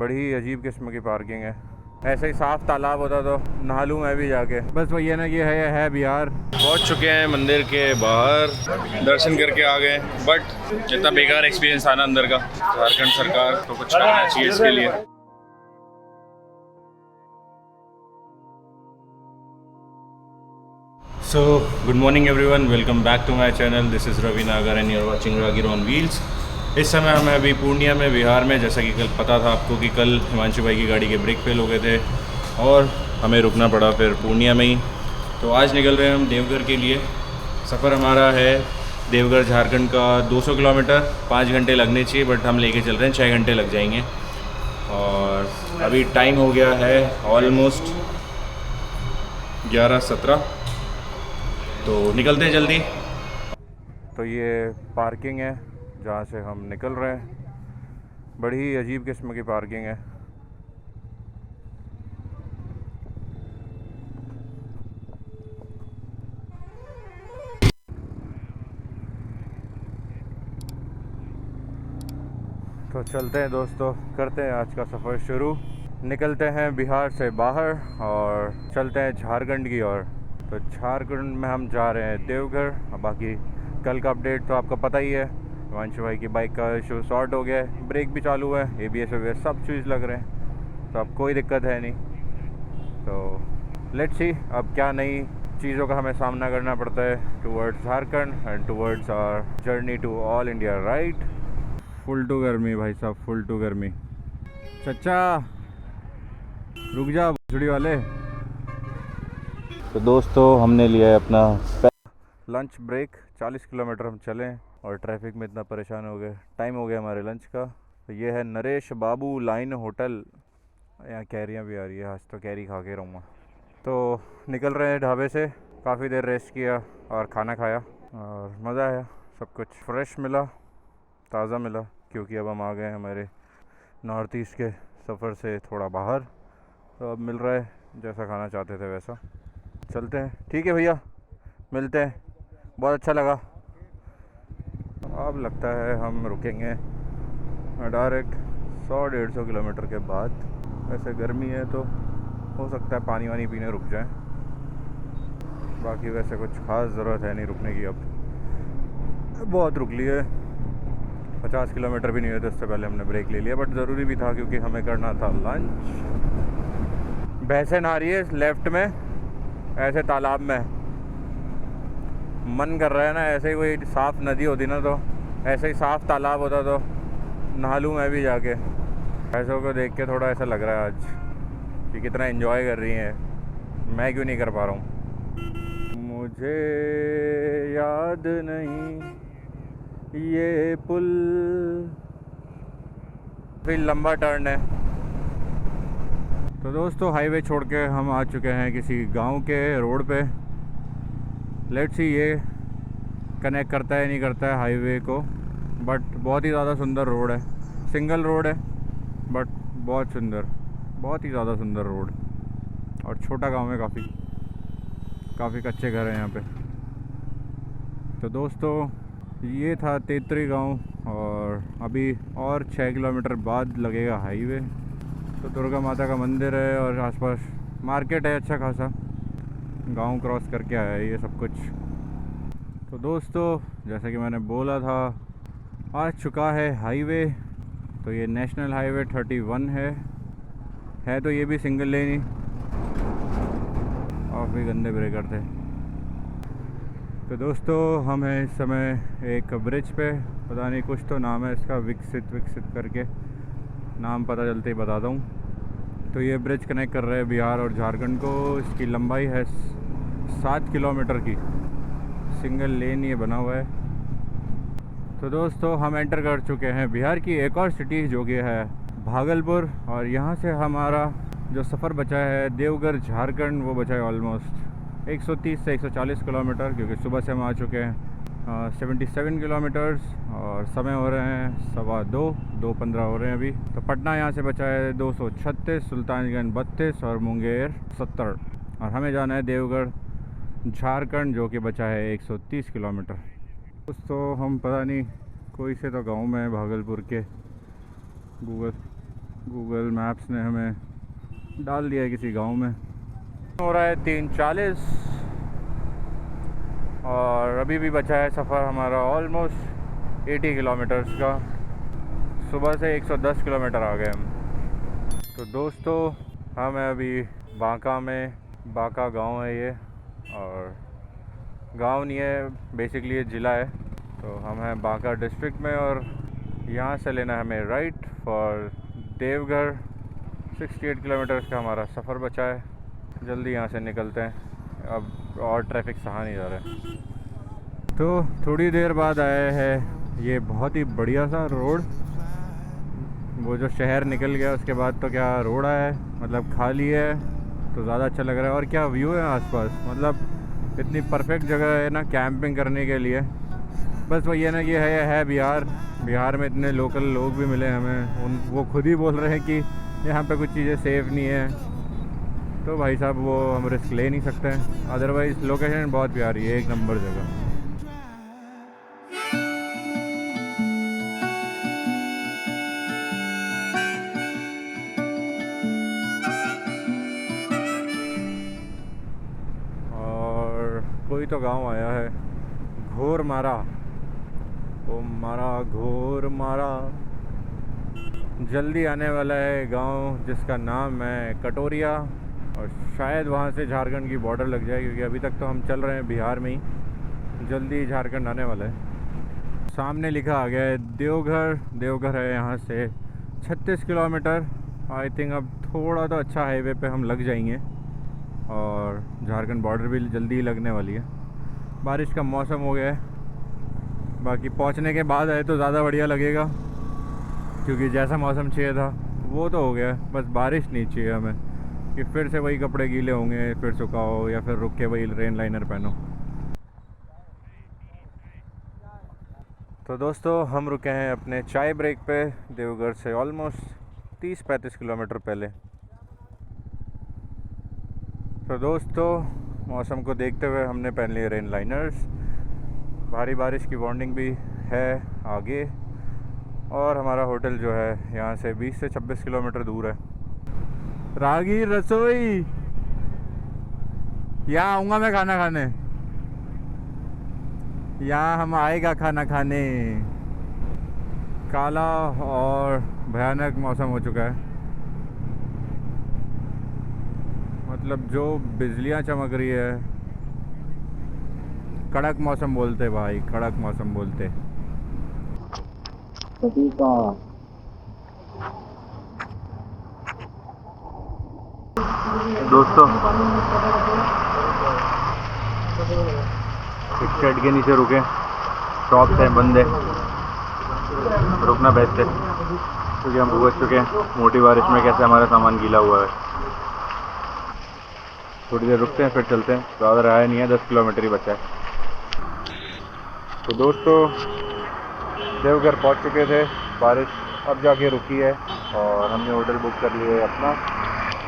बड़ी अजीब किस्म की पार्किंग है। ऐसे ही साफ तालाब होता तो नहा लूँ मैं भी जाके। बस वही है ना, ये है बिहार। पहुंच चुके हैं मंदिर के बाहर, दर्शन करके आ गए। बट इतना बेकार एक्सपीरियंस था ना अंदर का। झारखंड सरकार को कुछ करना चाहिए इसके लिए। So good morning everyone, welcome back to my channel. This is Ravi Nagar and you are watching Ragir on wheels. इस समय हमें अभी पूर्णिया में, बिहार में, जैसा कि कल पता था आपको कि कल हिमांशु भाई की गाड़ी के ब्रेक फेल हो गए थे और हमें रुकना पड़ा फिर पूर्णिया में ही। तो आज निकल रहे हैं हम देवघर के लिए। सफ़र हमारा है देवघर झारखंड का 200 किलोमीटर। 5 घंटे लगने चाहिए बट हम लेके चल रहे हैं 6 घंटे लग जाएंगे। और अभी टाइम हो गया है ऑलमोस्ट 11:17। तो निकलते हैं जल्दी। तो ये पार्किंग है जहाँ से हम निकल रहे हैं। बड़ी अजीब किस्म की पार्किंग है। तो चलते हैं दोस्तों, करते हैं आज का सफ़र शुरू। निकलते हैं बिहार से बाहर और चलते हैं झारखंड की ओर। तो झारखंड में हम जा रहे हैं देवघर। बाकी कल का अपडेट तो आपको पता ही है। हिमांशु भाई की बाइक का इशू सॉर्ट हो गया है, ब्रेक भी चालू है, ABS वेबीएस सब चीज़ लग रहे हैं, तो अब कोई दिक्कत है नहीं। तो लेट्स सी अब क्या नई चीज़ों का हमें सामना करना पड़ता है towards Jharkhand and towards our journey to all India ride. Full to गर्मी भाई साहब, फुल टू गर्मी। चचा रुक जा भुसड़ी वाले। तो दोस्तों हमने लिया है अपना लंच ब्रेक। 40 किलोमीटर हम चले और ट्रैफिक में इतना परेशान हो गए। टाइम हो गया हमारे लंच का। तो ये है नरेश बाबू लाइन होटल। यहाँ कैरियाँ भी आ रही है, आज तो कैरी खा के रहूँगा। तो निकल रहे हैं ढाबे से। काफ़ी देर रेस्ट किया और खाना खाया और मज़ा आया। सब कुछ फ्रेश मिला, ताज़ा मिला, क्योंकि अब हम आ गए हमारे नॉर्थ ईस्ट के सफ़र से थोड़ा बाहर। तो अब मिल रहा है जैसा खाना चाहते थे वैसा। चलते हैं, ठीक है भैया, मिलते हैं। बहुत अच्छा लगा। अब लगता है हम रुकेंगे डायरेक्ट 100-150 किलोमीटर के बाद। वैसे गर्मी है तो हो सकता है पानी वानी पीने रुक जाए। बाकी वैसे कुछ ख़ास ज़रूरत है नहीं रुकने की। अब बहुत रुक लिए, 50 किलोमीटर भी नहीं हुए तो इससे पहले हमने ब्रेक ले लिया। बट ज़रूरी भी था क्योंकि हमें करना था लंच। भैंसें नहा रही है लेफ़्ट में ऐसे तालाब में। मन कर रहा है ना, ऐसे ही कोई साफ़ नदी होती ना, तो ऐसे ही साफ़ तालाब होता तो नहा लूँ मैं भी जाके। भैंसों को देख के थोड़ा ऐसा लग रहा है आज कि कितना एंजॉय कर रही हैं, मैं क्यों नहीं कर पा रहा हूँ। मुझे याद नहीं ये पुल, फिर लंबा टर्न है। तो दोस्तों हाईवे छोड़ के हम आ चुके हैं किसी गांव के रोड पे। लेट्स सी ये कनेक्ट करता है नहीं करता है हाईवे को। बट बहुत ही ज़्यादा सुंदर रोड है, सिंगल रोड है बट बहुत सुंदर, बहुत ही ज़्यादा सुंदर रोड। और छोटा गांव है, काफ़ी कच्चे घर हैं यहाँ पे। तो दोस्तों ये था तेतरी गांव और अभी और 6 किलोमीटर बाद लगेगा हाईवे। तो दुर्गा माता का मंदिर है और आसपास मार्केट है अच्छा खासा। गांव क्रॉस करके आया है ये सब कुछ। तो दोस्तों जैसा कि मैंने बोला था, आ चुका है हाईवे। तो ये नेशनल हाईवे 31 है तो ये भी सिंगल लेन ही। और भी गंदे ब्रेकर थे। तो दोस्तों हम हैं इस समय एक ब्रिज पे, पता नहीं कुछ तो नाम है इसका, विकसित करके नाम पता चलते ही बताता हूँ। तो ये ब्रिज कनेक्ट कर रहे हैं बिहार और झारखंड को। इसकी लंबाई है 7 किलोमीटर की, सिंगल लेन ये बना हुआ है। तो दोस्तों हम एंटर कर चुके हैं बिहार की एक और सिटी जो कि है भागलपुर। और यहाँ से हमारा जो सफ़र बचा है देवघर झारखंड वो बचा है ऑलमोस्ट 130 से 140 किलोमीटर, क्योंकि सुबह से हम आ चुके हैं 77 किलोमीटर्स और समय हो रहे हैं 2:15 हो रहे हैं अभी। तो पटना यहाँ से बचा है 236, सुल्तानगंज 32 और मुंगेर 70। और हमें जाना है देवघर झारखंड जो कि बचा है 130 किलोमीटर। दोस्तों हम पता नहीं कोई से तो गांव में भागलपुर के, गूगल गूगल मैप्स ने हमें डाल दिया है किसी गांव में। हो रहा है 3:40 और अभी भी बचा है सफ़र हमारा ऑलमोस्ट 80 किलोमीटर्स का। सुबह से 110 किलोमीटर आ गए हम। तो दोस्तों हम हैं अभी बांका में। बांका गांव है ये, और गांव नहीं है, बेसिकली ये ज़िला है। तो हम हैं बांका डिस्ट्रिक्ट में और यहाँ से लेना है हमें राइट फॉर देवघर। 68 किलोमीटर्स का हमारा सफ़र बचा है। जल्दी यहाँ से निकलते हैं, अब और ट्रैफिक सहा नहीं जा रहा है। तो थोड़ी देर बाद आया है ये बहुत ही बढ़िया सा रोड। वो जो शहर निकल गया उसके बाद तो क्या रोड है, मतलब खाली है तो ज़्यादा अच्छा लग रहा है। और क्या व्यू है आसपास, मतलब इतनी परफेक्ट जगह है ना कैंपिंग करने के लिए। बस वही है ना, ये है बिहार में इतने लोकल लोग भी मिले हमें, वो खुद ही बोल रहे हैं कि यहाँ पे कुछ चीज़ें सेफ़ नहीं है। तो भाई साहब वो हम रिस्क ले नहीं सकते हैं। अदरवाइज़ लोकेशन बहुत प्यारी है, एक नंबर जगह। और कोई तो गांव आया है, घोर मारा, ओ मारा घोर मारा। जल्दी आने वाला है गांव जिसका नाम है कटोरिया, और शायद वहां से झारखंड की बॉर्डर लग जाए, क्योंकि अभी तक तो हम चल रहे हैं बिहार में ही। जल्दी झारखंड आने वाला है। सामने लिखा आ गया है देवघर। देवघर है यहाँ से 36 किलोमीटर। आई थिंक अब थोड़ा तो अच्छा हाईवे पे हम लग जाएंगे, और झारखंड बॉर्डर भी जल्दी ही लगने वाली है। बारिश का मौसम हो गया है, बाकी पहुंचने के बाद आए तो ज़्यादा बढ़िया लगेगा, क्योंकि जैसा मौसम चाहिए था वो तो हो गया। बस बारिश नहीं चाहिए हमें कि फिर से वही कपड़े गीले होंगे, फिर सुखाओ या फिर रुक के वही रेन लाइनर पहनो। तो दोस्तों हम रुके हैं अपने चाय ब्रेक पे देवघर से ऑलमोस्ट 30-35 किलोमीटर पहले। तो दोस्तों मौसम को देखते हुए हमने पहन लिए रेन लाइनर्स। भारी बारिश की वार्निंग भी है आगे, और हमारा होटल जो है यहाँ से 20 से 26 किलोमीटर दूर है। रागी रसोई, यहाँ आऊँगा मैं खाना खाने, यहाँ हम आएगा खाना खाने। काला और भयानक मौसम हो चुका है, मतलब जो बिजलियाँ चमक रही है। कड़क मौसम बोलते भाई, कड़क मौसम बोलते। दोस्तों एक शेड के नीचे रुके, शॉप्स है बंद है, रुकना बेस्ट है, क्योंकि हम भुगत चुके हैं मोटी बारिश में कैसे हमारा सामान गीला हुआ है। थोड़ी देर रुकते हैं फिर चलते हैं, ज़्यादा रहा नहीं है, 10 किलोमीटर ही बचा है। तो दोस्तों देवघर पहुंच चुके थे, बारिश अब जाके रुकी है और हमने होटल बुक कर लिया है अपना।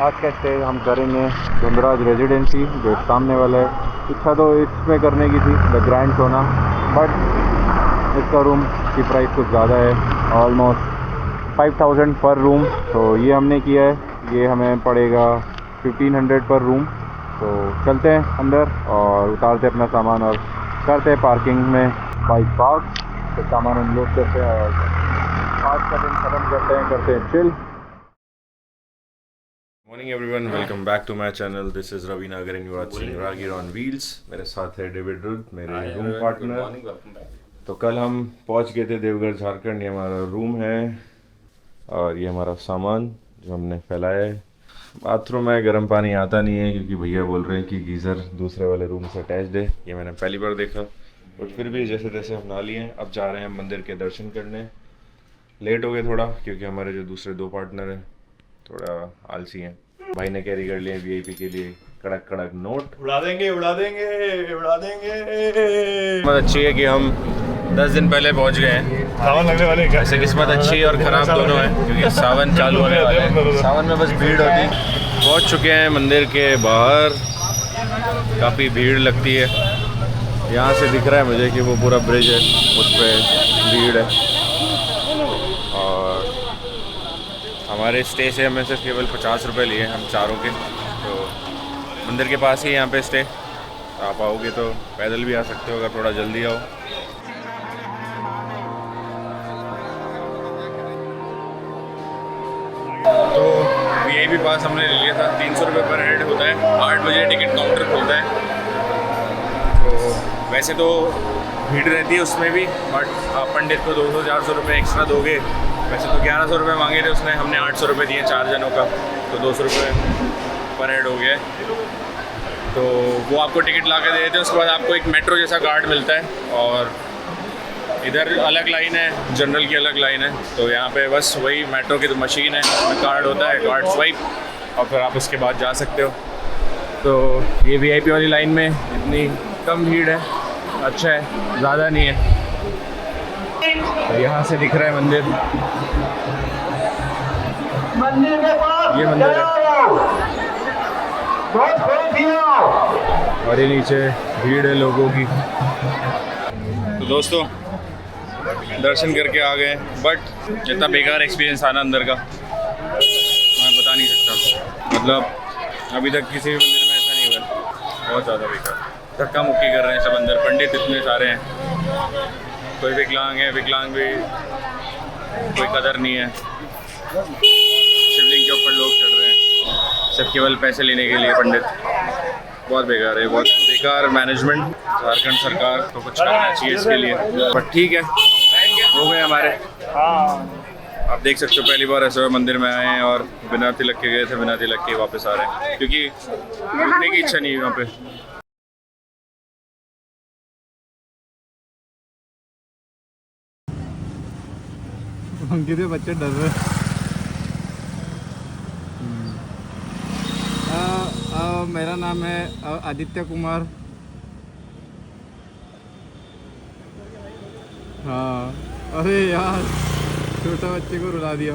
आज का स्टे हम करेंगे धुंधराज रेजिडेंसी जो सामने वाला है। इच्छा तो इसमें करने की थी द ग्रैंड सोना, बट इसका रूम की प्राइस कुछ ज़्यादा है, ऑलमोस्ट 5000 पर रूम। तो ये हमने किया है, ये हमें पड़ेगा 1500 पर रूम। तो चलते हैं अंदर और उतारते अपना सामान और करते हैं पार्किंग में बाइक पार्क, तो सामान अनलोड करते हैं और आज का दिन खत्म करते हैं chill. Morning everyone, welcome back to my channel. This is Ravi Nagar and you are watching Rahgir on wheels. मेरे साथ है डेविड रुद, मेरे रूम पार्टनर। तो कल हम पहुंच गए थे देवघर झारखंड। ये हमारा रूम है और ये हमारा सामान जो हमने फैलाया है। बाथरूम में गर्म पानी आता नहीं है क्योंकि भैया बोल रहे हैं कि गीज़र दूसरे वाले रूम से अटैच्ड है। ये मैंने पहली बार देखा, बट फिर भी जैसे तैसे हम नहा लिए हैं। अब जा रहे हैं मंदिर के दर्शन करने। लेट हो गए थोड़ा क्योंकि हमारे जो दूसरे दो पार्टनर हैं थोड़ा आलसी हैं। भाई ने कैरी कर लिए वीआईपी के लिए कड़क कड़क नोट। उड़ा देंगे उड़ा देंगे उड़ा देंगे। किस्मत अच्छी है कि हम 10 दिन पहले पहुंच गए हैं। सावन लगने वाले हैं। ऐसे किस्मत अच्छी और ख़राब दोनों है क्योंकि सावन चालू होने वाला है। सावन में बस भीड़ होती। पहुंच चुके हैं मंदिर के बाहर, काफ़ी भीड़ लगती है। यहाँ से दिख रहा है मुझे कि वो पूरा ब्रिज है, उस पर भीड़ है। और हमारे स्टे से हमें सिर्फ केवल 50 रुपये लिए हम चारों के। तो मंदिर के पास ही यहाँ पे स्टे, आप आओगे तो पैदल भी आ सकते हो अगर थोड़ा जल्दी आओ। तो वीआईपी पास हमने ले लिया था, 300 रुपये पर हेड होता है। 8 बजे टिकट काउंटर खुलता है। तो वैसे तो भीड़ रहती है उसमें भी, बट आप पंडित को 200-400 रुपये एक्स्ट्रा दोगे। वैसे तो 1100 रुपये मांगे थे उसने, हमने 800 रुपये दिए 4 जनों का, तो 200 रुपये पर हेड हो गया। तो वो आपको टिकट ला के दे देते हैं। उसके बाद आपको एक मेट्रो जैसा कार्ड मिलता है और इधर अलग लाइन है, जनरल की अलग लाइन है। तो यहाँ पे बस वही मेट्रो की तो मशीन है, उसमें कार्ड होता है, कार्ड स्वाइप और फिर आप उसके बाद जा सकते हो। तो ये वीआईपी वाली लाइन में इतनी कम भीड़ है, अच्छा है, ज़्यादा नहीं है। तो यहाँ से दिख रहा है मंदिर, ये मंदिर है और ये नीचे भीड़ है लोगों की। तो दोस्तों दर्शन करके आ गए, बट इतना बेकार एक्सपीरियंस था ना अंदर का, मैं बता नहीं सकता। मतलब अभी तक किसी भी मंदिर में ऐसा नहीं हुआ, बहुत ज़्यादा बेकार। धक्का मुक्की कर रहे हैं सब अंदर, पंडित इतने सारे हैं, कोई विकलांग है, विकलांग भी कोई कदर नहीं है। शिवलिंग के ऊपर लोग चढ़ रहे हैं सिर्फ केवल पैसे लेने के लिए। पंडित बहुत बेकार है, बहुत बेकार मैनेजमेंट। झारखंड सरकार को कुछ करना चाहिए इसके लिए, बट ठीक है, हो गए हमारे। आप देख सकते हो पहली बार ऐसे मंदिर में आए हैं और बिना तिलक के गए थे, बिना तिलक के वापस आ रहे हैं क्योंकि रुकने की इच्छा नहीं है वहाँ पे। उनके भी बच्चे डर रहे। मेरा नाम है आदित्य कुमार। हाँ, अरे यार छोटा बच्चे को रुला दिया।